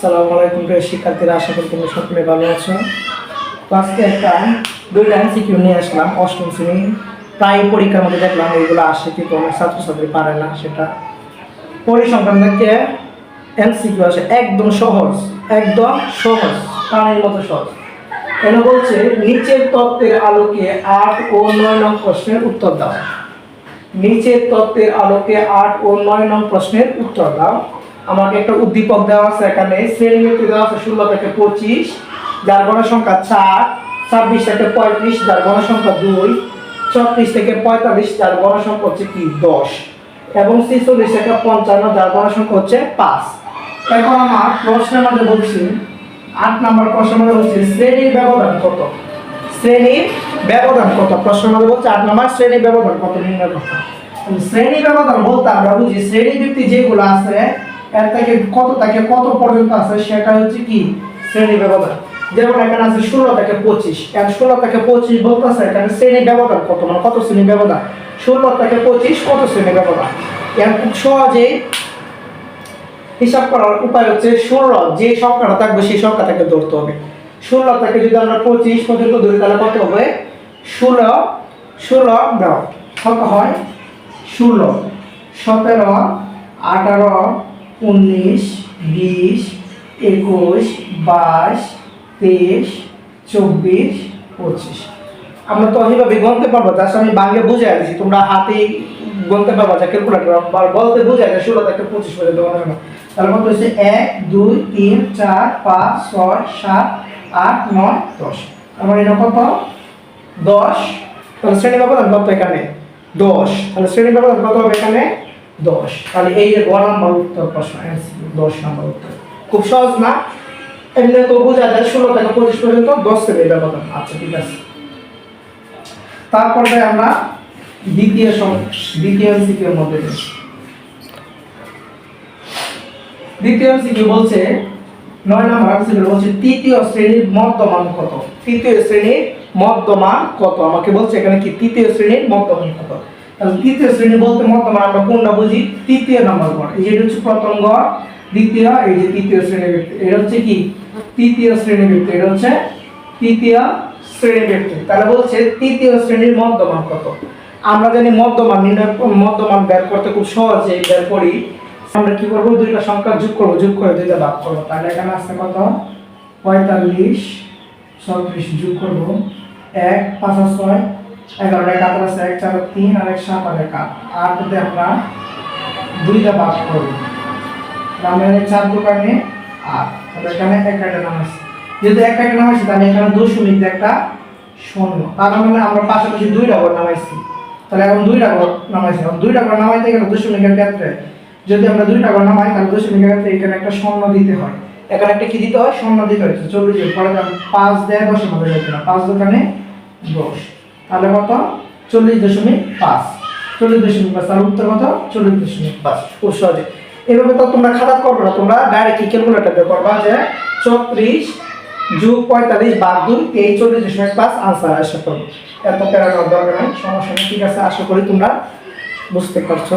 আসসালামু আলাইকুম প্রিয় শিক্ষার্থীরা, আশা করি তোমরা সকলে ভালো আছো। তো আজকে একটা দুইটা এমসিকিউ নিয়ে আসলাম। অষ্টম শ্রেণী প্রায় পরীক্ষার মধ্যে দেখলাম এইগুলো আসে, কিন্তু অনেক ছাত্রছাত্রী পারে না। সেটা পরিসংখ্যান থেকে এমসিকিউ আসে, একদম সহজ, একদম সহজ, পানির মতো সহজ। কেন বলছে নিচের তত্ত্বের আলোকে 8 ও 9 নং প্রশ্নের উত্তর দাও। নিচের তত্ত্বের আলোকে 8 ও 9 নং প্রশ্নের উত্তর দাও। আমাকে একটা উদ্দীপক দেওয়া আছে, এখানে শ্রেণীবৃত্তি দেওয়া আছে 16 থেকে 25, যার গড় সংখ্যা 4, 26 থেকে 35 যার গড় সংখ্যা 2, 34 থেকে 45 যার গড় সংখ্যা হচ্ছে কি 10, এবং 46 থেকে 55 যার গড় সংখ্যা হচ্ছে 5। এখন আমার প্রশ্নের মধ্যে বলছি 8 নম্বর প্রশ্নের মধ্যে বলছি শ্রেণীর ব্যবধান কত। শ্রেণীর ব্যবধান কত প্রশ্নের মধ্যে বলছে 8 নম্বর শ্রেণীর ব্যবধান কত নির্ণয় করতে। শ্রেণী ব্যবধান বলতে আমরা বুঝি শ্রেণীবৃত্তি যেগুলো আছে এর থেকে কত থেকে কত পর্যন্ত আছে সেটা হচ্ছে কি শ্রেণী ব্যবধান। যেমন এখানে আছে 16 থেকে 25, এর 16 থেকে 25 বলতেছে এখানে শ্রেণী ব্যবধান কত, মানে কত শ্রেণী ব্যবধান। 16 থেকে 25 কত শ্রেণী ব্যবধান। এর খুব সহজেই হিসাব করার উপায় হচ্ছে 16 যে সংখ্যাটা থাকবে সেই সংখ্যাটাকে ধরতে হবে। 16 থেকে যদি আমরা 25 পর্যন্ত ধরি তাহলে কত হবে 16 দাও কত হয় 16, 17, 18, 19, 20, 21, 22, 23, 24, 25। আমরা তো এইভাবে গুনতে পারবো, তার সাথে আমি বাংলা বুঝাই দিচ্ছি, তোমরা হাতেই গুনতে পারবা, যা ক্যালকুলেটর বা বলতে বুঝাই যায় 16 থেকে 25 পর্যন্ত গণনা করো। তাহলে কত হচ্ছে 1 2 3 4 5 6 7 8 9 10। আমার এটা কত 10। তাহলে শ্রেণী ব্যবধান কত এখানে 10। তাহলে শ্রেণী ব্যবধান কত হবে এখানে 10। তাহলে এই যে 1 নম্বর উত্তর প্রশ্ন, 10 নম্বর উত্তর। খুব সহজ না, এমনি তো বোঝা যায় 16 থেকে 25 পর্যন্ত 10 শ্রেণীর ব্যবধান। আচ্ছা ঠিক আছে, তারপরে আমরা দ্বিতীয় এমসিকিউর মধ্যে যাই। দ্বিতীয় এমসিকিউ বলছে 9 নম্বর এমসিকিউ বলছে তৃতীয় শ্রেণীর মধ্যমান কত। তৃতীয় শ্রেণীর মধ্যমান কত আমাকে বলছে এখানে কি তৃতীয় শ্রেণীর মধ্যমান কত। তাহলে তৃতীয় শ্রেণী বলতে মধ্যমান আমরা কোনটা বুঝি, তৃতীয় নম্বর গড়। এই যে হচ্ছে প্রথম গড়, দ্বিতীয়, এই যে তৃতীয় শ্রেণীবৃত্তি, এটা হচ্ছে কি তৃতীয় শ্রেণীবৃত্তি, এটা হচ্ছে তৃতীয় শ্রেণীবৃত্তি। তাহলে বলছে তৃতীয় শ্রেণীর মধ্যমান কত। আমরা জানি মধ্যমান মধ্যমান বের করতে খুব সহজে বের করি। আমরা কি করব, দুইটা সংখ্যা যোগ করব, যোগ করে দুইটা ভাগ করব। তাহলে এখানে আসছে কত 45, 34 যোগ করব 1 5 6 11 1 8 আছে 1 4 3 আর 1 7 আর 1 8 আর যদি আমরা দুইটা ভাগ করব তাহলে 4 দোকানে 8। তাহলে এখানে এক একটা নাম আছে, যদি এক একটা নাম আছে তাহলে এখানে দশমিক একটা শূন্য, তার মানে আমরা পাশাপাশি দুইটা ঘর নামাইছি। তাহলে এখন দুইটা ঘর নামাইছি, এখন দুইটা ঘর নামাইতে গেলে দশমিকের ক্ষেত্রে যদি আমরা দুইটা ঘর নামাই তাহলে দশমিকের ক্ষেত্রে এখানে একটা শূন্য দিতে হয়, এখানে একটা কি দিতে হয় শূন্য দিতে হয়। 40 পরে 5 দেয় 10 মধ্যে যাবে না, 5 দোকানে 10, তাহলে কত 40.5, 40.5। তার উত্তর কত 40.5। খুব সহজে এভাবে তো তোমরা খাতা করবে না, তোমরা ডাইরেক্ট ক্যালকুলেটর দিয়ে করবা যে 34 যোগ 45 ভাগ 2 এই 40.5 আনসার আসা করবে। এত প্যারা দরকার নাই, সমস্যা নেই। ঠিক আছে, আশা করি তোমরা বুঝতে পারছো।